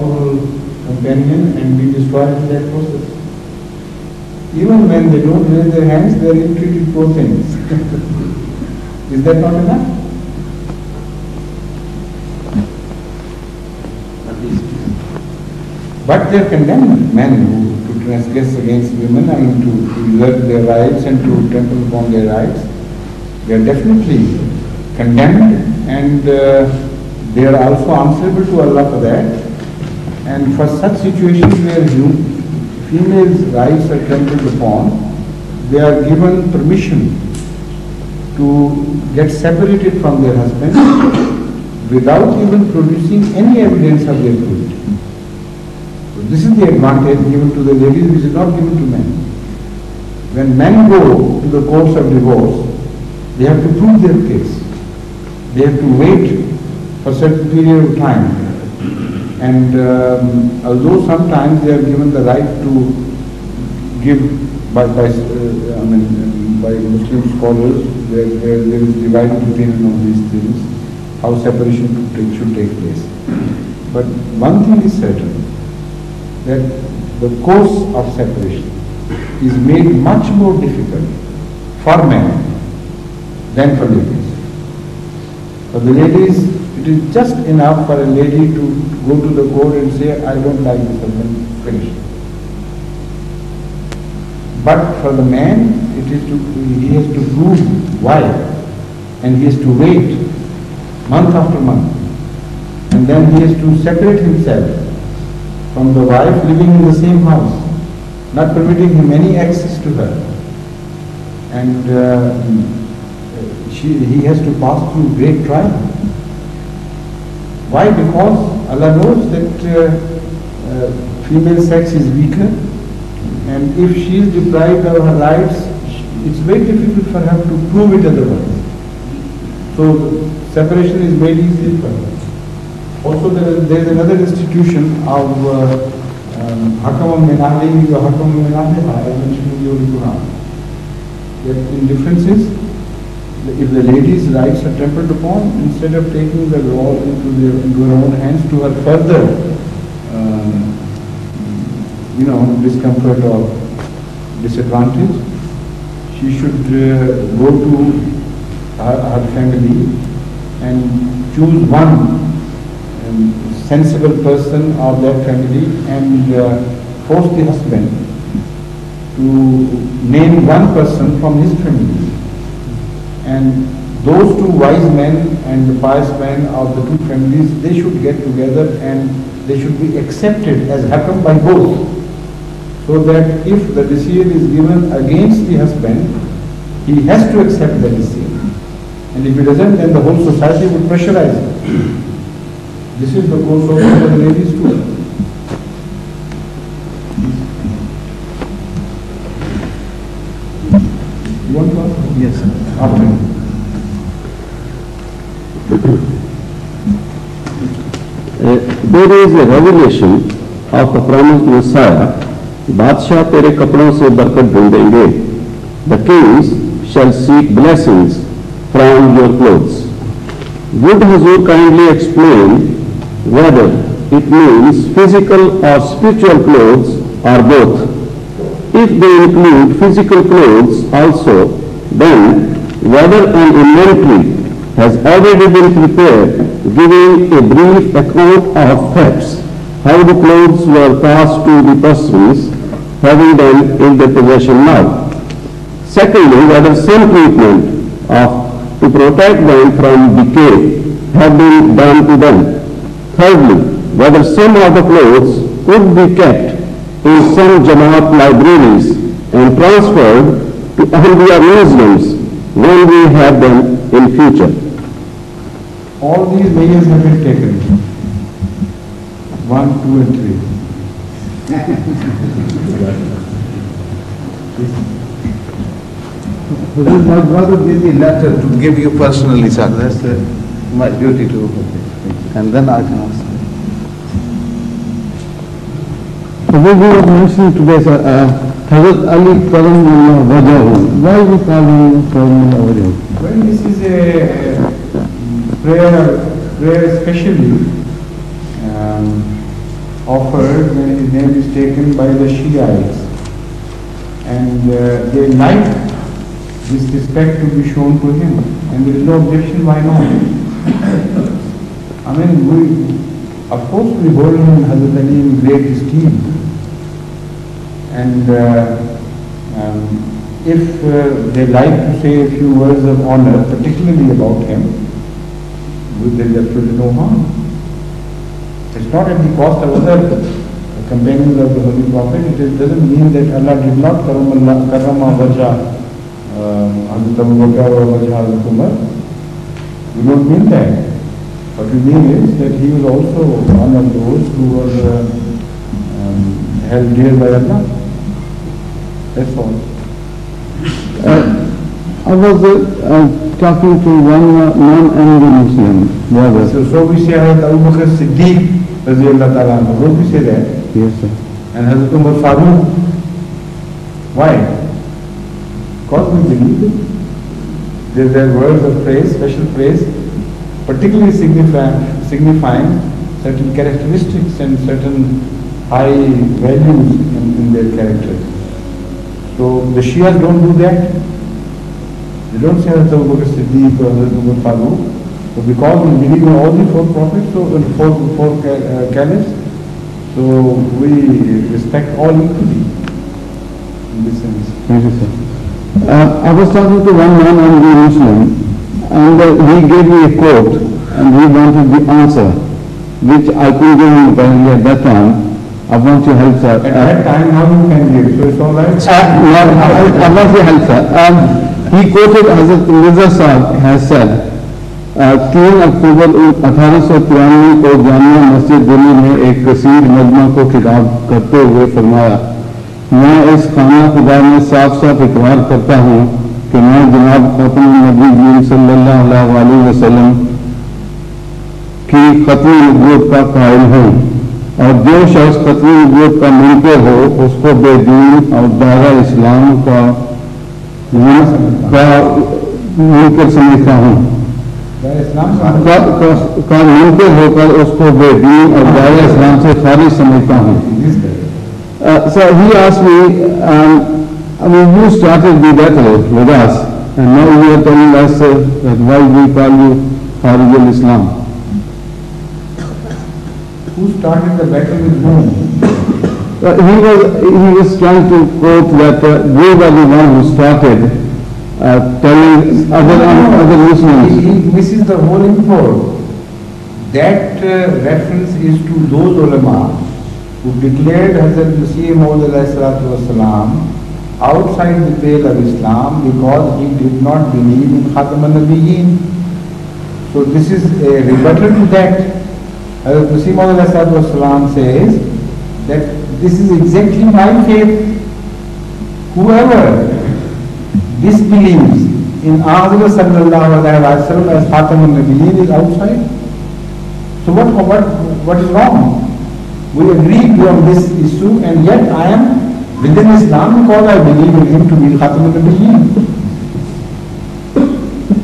possible companion and be destroyed in that process. Even when they don't raise their hands, they are ill-treated poor things. Is that not enough? But they are condemned men who to transgress against women and to usurp their rights and to trample upon their rights. They are definitely condemned, and they are also answerable to Allah for that. And for such situations where females' rights are trampled upon, they are given permission to get separated from their husbands without even producing any evidence of their cruelty. So this is the advantage given to the ladies which is not given to men. When men go to the courts of divorce, they have to prove their case. They have to wait for a certain period of time. And although sometimes they are given the right to give by Muslim scholars, there is divided opinion on these things, how separation should take place. But one thing is certain, that the course of separation is made much more difficult for men than for ladies. For the ladies, it is just enough for a lady to go to the court and say, I don't like this husband, finish. But for the man, he has to prove why, and he has to wait month after month, and then he has to separate himself from the wife living in the same house, not permitting him any access to her, and he has to pass through great trial. Why? Because Allah knows that female sex is weaker, and if she is deprived of her rights, it's very difficult for her to prove it otherwise. So separation is made easy for her. Also there is another institution of Hakam min ahlihi wa Hakam min ahliha, as mentioned in the Holy Quran. That in differences, if the lady's rights are trampled upon, instead of taking the law into her own hands to her further discomfort or disadvantage, she should go to her family and choose one sensible person of that family and force the husband to name one person from his family. And those two wise men and the pious men of the two families, they should get together and they should be accepted as hakam by both. So that if the decision is given against the husband, he has to accept the decision. And if he doesn't, then the whole society would pressurize him. This is the course of for the ladies too. You want to ask? Yes, sir. After. There is a revelation of the promised Messiah. बादशाह तेरे कपड़ों से बरकत ढूंढेंगे. The kings shall seek blessings from your clothes. Would Hazur kindly explain whether it means physical or spiritual clothes or both? If they include physical clothes also, then whether an inventory has already been prepared giving a brief account of facts, how the clothes were passed to the persons having them in their possession now. Secondly, whether some treatment to protect them from decay have been done to them. Thirdly, whether some of the clothes could be kept in some Jamaat libraries and transferred to Ahmadiyya museums when we have them in future. All these measures have been taken. 1, 2 and 3. My brother gave me a letter to give you personally, sir. That's my duty to. And then I can ask. So we were mentioning today, sir, Hazrat Ali Karamullah Wajahu. Why we call him Karamullah Wajahu? Well, this is a prayer especially offered when his name is taken by the Shiites. And they like this respect to be shown to him. And there is no objection, why not? I mean, of course we hold him, Hazrat Ali, in great esteem. And if they like to say a few words of honor, particularly about him, there is absolutely no harm. It's not at the cost of other companions of the Holy Prophet. It doesn't mean that Allah did not karama wajha Hazrat Abu Bakr or wajha Hazrat Umar. We don't mean that. What we mean is that he was also one of those who were held dear by Allah. That's all. I was talking to one non-Indian Muslim brother. So we say Hazrat Abu Bakr Siddiq Raziyallahu Ta'ala anhu. Don't we say that? Yes, sir. And Hazrat Umar Farooq. Why? Because we believe it. There are words of praise, special praise, particularly signifying certain characteristics and certain high values in their characters. So the Shias don't do that. They don't say Hazrat Abu Bakr Siddiq or Hazrat Umar Farooq. So because we believe in all the four prophets, so in four caliphs, so we respect all equally in this sense. Thank you, sir. I was talking to one non-Indian Muslim, and he gave me a quote, and he wanted the answer, which I couldn't give him apparently at that time. I want your help, sir. At that time, how you can give? So it's all right? I want your help, sir. He quoted Hazrat Mirza Sahib has said, 3 अक्टूबर 1893 को जामिया मस्जिद दिल्ली में एक कसीर मजमा को खिताब करते हुए फरमाया, मैं इस खाना खुदा में साफ साफ इकरार करता हूँ कि मैं जनाब खत्म नबी सल्लल्लाहु अलैहि वसल्लम की खत्म नबूवत का कायल हूँ, और जो शख्स खत्म नबूवत का मुनकर हो उसको बेदीन और दारा इस्लाम का मुनकर समझता हूँ, का मुनकर होकर उसको बेदीन और दारा इस्लाम से खारिज समझता हूँ. So he asked me, I mean, you started the battle with us, and now you are telling us that why we call you Kharij al-Islam. Who started the battle with whom? He was trying to quote that we were the one who started telling other Muslims. He misses the whole import. That reference is to those ulama who declared Hazrat Masih Maud outside the pale of Islam because he did not believe in Khatam al-Nabiyyin. So this is a rebuttal to that. Hazrat Masih Maud says that this is exactly my faith. Whoever disbelieves in Ahmad sallallahu alaihi wasallam as Khatam al-Nabiyyin is outside. So what is wrong? We agreed on this issue, and yet I am within Islam because I believe in him to be Khatam al-Nabiyyin.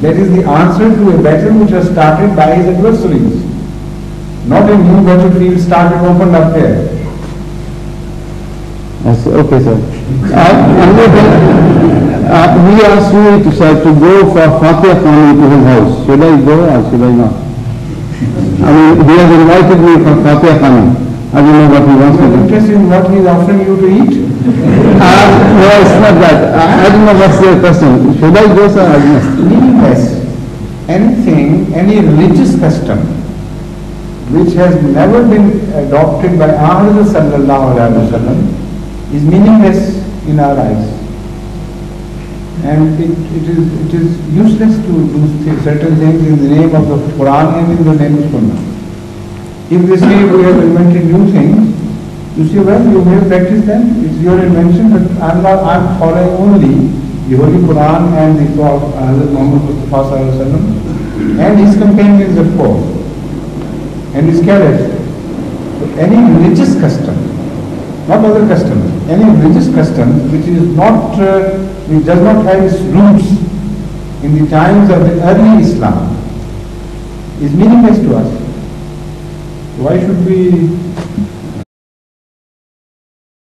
That is the answer to a battle which was started by his adversaries. Not a new battlefield started opened up there. Yes, okay, sir. He asked me to go for Fatih Khani to his house. Should I go or should I not? I mean, he has invited me for Fatih Khani. I don't know what he wants to do. Interested in what he is offering you to eat? No, it's not that. I don't know what's your question. Should I go, sir? I must. Meaningless. Anything, any religious custom which has never been adopted by Ahmad sallallahu alaihi wasallam is meaningless in our eyes. And it is useless to do certain things in the name of the Quran and in the name of Sunnah. If they say we have invented new things, you say, well, you may practice them, it's your invention, but I'm following only the Holy Quran and the Prophet Hazrat Muhammad Mustafa sallallahu alaihi wasallam and his companions, of course, and his caliphs. So any religious custom, not other customs, any religious custom which is not, which does not have its roots in the times of the early Islam is meaningless to us. Why should we